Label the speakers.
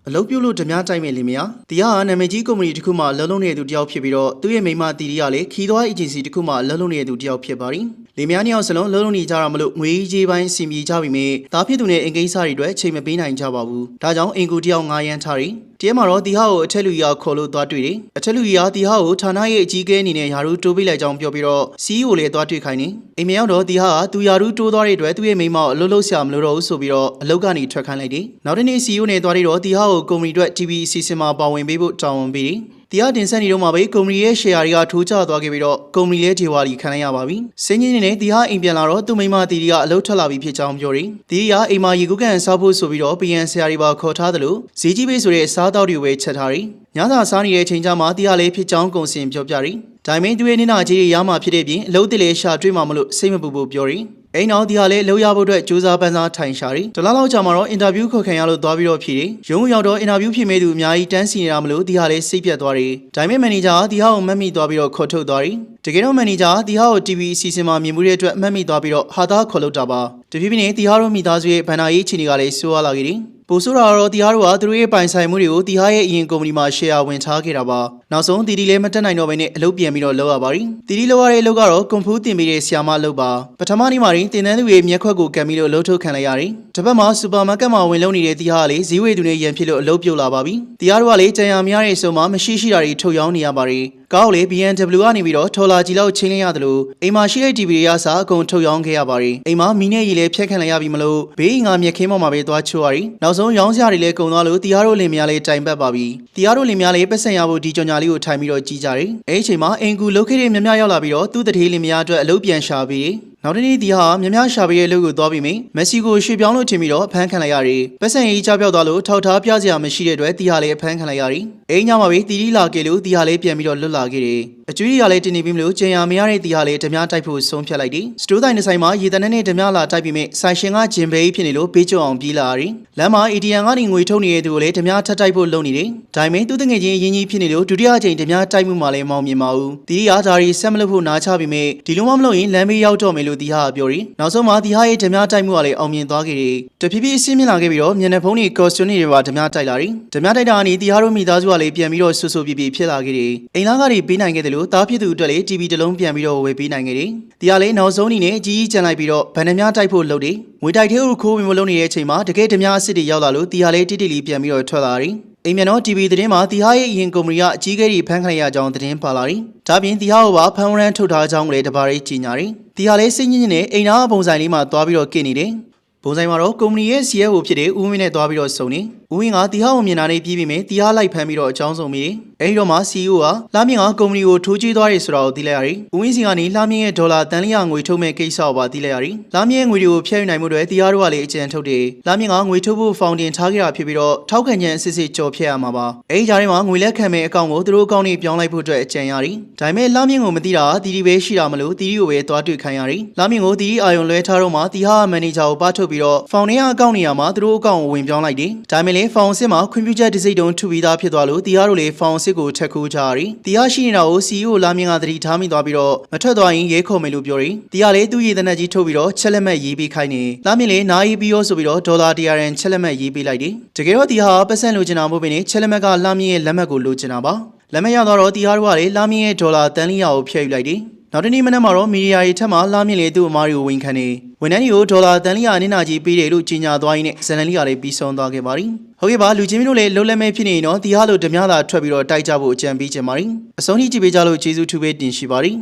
Speaker 1: အလုပ်ပြုလို့ဓမြတိုက်မဲ့လင်မယားဒီဟာနာမည်ကြီးကုမ္ပဏီတစ်ခုမှလှုပ်နေတဲ့သူတယောက်ဖြစ်ပြီးတော့သူ့ရဲ့မိန်းမတီရီကလည်းခီးသွွားအေဂျင်စီတစ်ခုမှလှုပ်နေတဲ့သူတယောက်ဖြစ်ပါတယ်လင်မယားနှစ်ယောက်စလုံးလှုပ်နေကြတာမလို့ငွေကြီးပိုင်းစီမီကြပြီမေဒါဖြစ်သူနဲ့အင်ကိစ္စတွေအတွက်ချိန်မပေးနိုင်ကြပါဘူးဒါကြောင့်အင်ကူတယောက်9ရန်ထားတယ်တည်းမှာတော့ဒီဟာကိုအထက်လူကြီးကခေါ်လို့သွားတွေ့တယ်အထက်လူကြီးကဒီဟာကိုဌာနရဲ့အကြီးအကဲအနေနဲ့ယာရုတိုးပေးလိုက်ကြောင်းပြောပြီးတော့ CEO လည်းသွားတွေ့ခိုင်းတယ်အိမ်မရောက်တော့ဒီဟာကသူယာရုတိုးသွားတဲ့အတွက်သူ့ရဲ့မိန်းမကိုအလုပ်လုပ်ဆရာမလို့တော့ဘူးဆိုပြီးတော့အလုပ်ကနေထွက်ခိုင်းလိုက်တယ်နောက်တစ်နေ့ CEO နဲ့သွားပြီးတော့ဒီဟာကိုကုမ္ပဏီအတွက် TV အစီအစဉ်မှာပါဝင်ပေးဖို့တောင်းဝန်ပေးတယ်တရားတင်ဆက်နေတော့မှာပဲကုမ္ပဏီရဲ့ share တွေကထိုးကျသွားခဲ့ပြီးတော့ကုမ္ပဏီလည်းဒေဝါလီခံလိုက်ရပါပြီ။စင်းကြီးနေနဲ့ဒီဟာအိမ်ပြန်လာတော့သူ့မိမတီရီကအလုပ်ထွက်လာပြီဖြစ်ကြောင်းပြောတယ်။တီရီကအိမ်မှာရေကူးကန်စားဖို့ဆိုပြီးတော့ PN ဆရာတွေပါခေါ်ထားတယ်လို့ဈေးကြီးပေးဆိုတဲ့စားတောက်တွေပဲချက်ထားတယ်။ညစာစားနေတဲ့အချိန်ကျမှတီရီကလည်းဖြစ်ကြောင်းကုန်စင်ပြောပြတယ်။ဒါပေမဲ့သူ့ရဲ့နေနာကြီးတွေရမှာဖြစ်တဲ့ပြင်အလုပ်တည်းရှာတွေ့မှာမလို့စိတ်မပူဘူးပြောတယ်။အိမ်နောက်ဒီဟာလည်းလှုပ်ရဖို့အတွက်စူးစမ်းပန်းစားထိုင်ရှာတယ်။တလားလောက်ကြာမှာတော့အင်တာဗျူးခေါ်ခံရလို့သွားပြီးတော့ဖြေတယ်။ရုံးရောက်တော့အင်တာဗျူးဖြေမဲ့သူအများကြီးတန်းစီနေတာမလို့ဒီဟာလည်းစိတ်ပြတ်သွားတယ်။ဒါပေမဲ့မန်နေဂျာကဒီဟာကိုမှတ်မိသွားပြီးတော့ခေါ်ထုတ်သွားတယ်။တကယ်တော့မန်နေဂျာကဒီဟာကို TV အစီအစဉ်မှာမြင်မှုတဲ့အတွက်မှတ်မိသွားပြီးတော့ဟာသားခေါ်လို့တာပါ။တဖြည်းဖြည်းနဲ့ဒီဟာတို့မိသားစုရဲ့ဘဏ္ဍာရေးအခြေအနေကလည်းဆိုးရွားလာခဲ့တယ်။ပိုဆိုးတာတော့တီဟာတို့ကသူတို့ရဲ့ပိုင်ဆိုင်မှုတွေကိုတီဟာရဲ့အရင်ကုမ္ပဏီမှာ share ဝင်ထားခဲ့တာပါနောက်ဆုံးတီတီလည်းမတက်နိုင်တော့ဘဲနဲ့အလုပ်ပြန်ပြီးတော့လုပ်ရပါပြီတီတီလုပ်ရတဲ့အလုပ်ကတော့ကွန်ဖူးတင်ပေးတဲ့ဆရာမအလုပ်ပါပထမနေ့မှာတင်တန်းသူရဲ့မျက်ခွက်ကိုကန်ပြီးတော့လှုပ်ထုတ်ခံလိုက်ရတယ်တစ်ပတ်မှာစူပါမားကတ်မှာဝင်လုပ်နေတဲ့တီဟာကလည်းဈေးဝယ်သူနဲ့ရန်ဖြစ်လို့အလုပ်ပြုတ်လာပါပြီတီဟာတို့ကလည်းကြံရမရတဲ့ဆိုမှမရှိရှိတာတွေထုတ်ရောင်းနေရပါတယ်ကောက်လေ BMW ကနေပြီးတော့ထော်လာကြီးလောက်ချင်းလိုက်ရတယ်လို့အိမ်မှာရှိတဲ့ TV တွေရစားအကုန်ထုတ်ရောင်းခဲ့ရပါတယ်အိမ်မှာမီးနဲ့ရေလည်းဖျက်ခံလိုက်ရပြီမလို့ဘေးငါမြက်ခင်းပေါ်မှာပဲသွားချိုးရတယ်နောက်ဆုံးရောင်းစရာတွေလည်းကုန်သွားလို့တီဟာတို့လင်မယားလေးတိုင်ပတ်ပါပြီတီဟာတို့လင်မယားလေးပတ်စံရဖို့ဒီကြော်ညာလေးကိုထိုင်ပြီးတော့ကြီးကြတယ်အဲ့ဒီအချိန်မှာအင်ကူလုတ်ခဲ့တဲ့မြမရောက်လာပြီးတော့သူ့တထေးလင်မယားအတွက်အလုပ်ပြန်ရှာပြီးနောက်တနေ့ဒီဟာမြမရှာပြီးရဲ့လူကိုသွားပြီးမက်ဆီကိုရွှေ့ပြောင်းလို့ထင်ပြီးတော့ဖမ်းခံလိုက်ရတယ်ပတ်စံရေးချပြောက်သွားလို့ထောက်ထားပြစရာမရှိတဲ့အတွက်တီဟာလည်းဖမ်းခံလိုက်ရတယ်အိမ်ညမှာပဲတီတီလာခဲ့လို့တီဟာလည်းပြန်ပြီးတော့လွတ်လာခဲ့တယ်အကျွေးတွေကလည်းတင်နေပြီမလို့ကြံရမရတဲ့တီဟာလည်းဓမြတိုက်ဖို့ဆုံးဖြတ်လိုက်တယ်စတိုးတိုင်းတစ်ဆိုင်မှာရေတန်းနဲ့ဓမြလာတိုက်ပြီးဆိုင်ရှင်ကဂျင်ဘေးဖြစ်နေလို့ဘေးကျအောင်ပြေးလာရတယ်လမ်းမှာ ATM ကနေငွေထုတ်နေတဲ့သူကိုလည်းဓမြထပ်တိုက်ဖို့လုပ်နေတယ်ဒါပေမဲ့သူ့တငယ်ချင်းရင်းကြီးဖြစ်နေလို့ဒုတိယအကြိမ်ဓမြတိုက်မှုမှလည်းမောင်းမြင်ပါဘူးတီဟာဒါရီဆက်မလို့ဖို့နားချပြီးဒီလိုမှမလုပ်ရင်လမ်းဘေးရောက်တော့မယ်လို့တီဟာပြောတယ်နောက်ဆုံးမှာတီဟာရဲ့ဓမြတိုက်မှုကလည်းအောင်မြင်သွားခဲ့တယ်တဖြည်းဖြည်းအဆင်းမြင်လာခဲ့ပြီးတော့မျက်နှာဖုံးတွေကော်စတွန်းတွေပါဓမြတိုက်လာတယ်ဓမြတိုက်တာကနေတီဟာတို့မိသားစုကလည်းပြန်ပြီးတော့ဆူဆူပြပြဖြစ်လာခဲ့တယ်အိမ်သားကတွေပေးနိုင်ခဲ့တယ်လို့တားဖြစ်သူအတွက်လည်း TV တစ်လုံးပြန်ပြီးတော့ဝယ်ပေးနိုင်ခဲ့တယ်တီဟာလည်းနောက်ဆုံးအနေနဲ့အကြီးကြီးကြံလိုက်ပြီးတော့ဗန်ဓမြတိုက်ဖို့လုပ်တယ်ငွေတိုက်သေးကိုခိုးဝင်မလုပ်နေတဲ့အချိန်မှာတကယ်ဓမြအစ်စ်တွေရောက်လာလို့တီဟာလည်းတိတိလေးပြန်ပြီးတော့ထွက်လာတယ်အိမ်မြန်တော့ TV သတင်းမှာတီဟာရဲ့အရင်ကုမ္ပဏီကအကြီးအကဲတွေဖမ်းခံရကြောင်းသတင်းပါလာတယ်။ဒါပြင်တီဟာကိုပါဖမ်းဝရမ်းထုတ်ထားကြောင်းလည်းတပါးရေးကြီးညာတယ်။တီဟာလည်းစိတ်ညစ်ညစ်နဲ့အိမ်သားပုံစံလေးမှာသွားပြီးတော့ကင်နေတယ်။ပုံစံမှာတော့ကုမ္ပဏီရဲ့ CFO ဖြစ်တဲ့ဦးဝင်းနဲ့သွားပြီးတော့စုံနေ။ဦးဝင်းကတီဟာကိုမြင်တာနဲ့ပြီးပြီးတီဟာလိုက်ဖမ်းပြီးတော့အကြောင်းစုံမိတယ်။အဲဒီတော့မှ CEO ကလာမြင့်ကကုမ္ပဏီကိုထိုးကျွေးသွားတယ်ဆိုတာကိုသိလိုက်ရတယ်။ဦးဝင်းစီကနေလာမြင့်ရဲ့ဒေါ်လာတန်လျာငွေထုတ်မဲ့ကိစ္စကိုပါသိလိုက်ရတယ်။လာမြင့်ရဲ့ငွေတွေကိုဖျက်ယူနိုင်မှုတွေတီဟာတို့ကလည်းအကြံထုတ်တယ်။လာမြင့်ကငွေထုတ်ဖို့ဖောင်တင်ထားခဲ့တာဖြစ်ပြီးတော့ထောက်ခံချက်အစစ်စစ်ကြော်ဖျက်ရမှာပါ။အဲဒီကြားထဲမှာငွေလက်ခံမဲ့အကောင့်ကိုသူတို့အကောင့်နဲ့ပြောင်းလိုက်ဖို့အတွက်အကြံရတယ်။ဒါပေမဲ့လာမြင့်ကိုမသိတာတီတီပဲရှိတာမလို့တီတီကိုပဲသွားတွေ့ခိုင်းရတယ်။လာမြင့်ကိုတီတီအာယုံလွဲထားတော့မှတီဟာမန်နေဂျာကိုပါထုတ်ပြီးတော့ဖောင်ထဲကအကောင့်နေရာမှာသူတို့အကောင့်ကိုဝင်ပြောင်းလိုက်တယ်။ဒါပေမဲ့လည်းဖောင်စစ်မှာခွင့်ပြုချက်တစ်စိတ်တုံးထုပြီးသားဖြစ်သွားလို့တီဟာတို့လည်းဖောင်စစ်ကိုထက်ခိုးကြရတယ်။တီဟာရှိနေတာကို CEO လာမြင့်ကသတိထားမိသွားပြီးတော့မထွက်သွားရင်ရဲခေါ်မယ်လို့ပြောတယ်။တီဟာလည်းသူ့ရည်တနက်ကြီးထုတ်ပြီးတော့ချက်လက်မှတ်ရေးပေးခိုင်းတယ်။လာမြင့်လည်းနားရေးပြီးရောဆိုပြီးတော့ဒေါ်လာ100ရန်ချက်လက်မှတ်ရေးပေးလိုက်တယ်။တကယ်တော့တီဟာပတ်စံလိုချင်တာမဟုတ်ဘဲနဲ့ချက်လက်မှတ်ကလာမြင့်ရဲ့လက်မှတ်ကိုလိုချင်တာပါ။လက်မှတ်ရတော့တီဟာတို့ကလည်းလာမြင့်ရဲ့ဒေါ်လာတန်လျာကိုဖျက်ယူလိုက်တယ်။နောက်တနေ့မနက်မှာတော့မီဒီယာတွေထက်မှလာမြင့်လေသူ့အမားတွေကိုဝန်ခံနေဝန်ထမ်းတွေကိုဒေါ်လာတန်လျာအနစ်နာကြီးပေးတယ်လို့ကြေညာသွားရင်းနဲ့ဇန်နလီကလည်းပြီးဆုံးသွားခဲ့ပါပြီဟုတ်ကဲ့ပါလူချင်းမျိုးတို့လည်းလုံးလက်မဲ့ဖြစ်နေရင်တော့တီဟာလိုဓမြသာထွက်ပြီးတော့တိုက်ကြဖို့အကြံပေးချင်ပါတယ်အဆုံးထိကြည့်ပေးကြလို့ကျေးဇူးထူးပဲတင်ရှိပါတယ်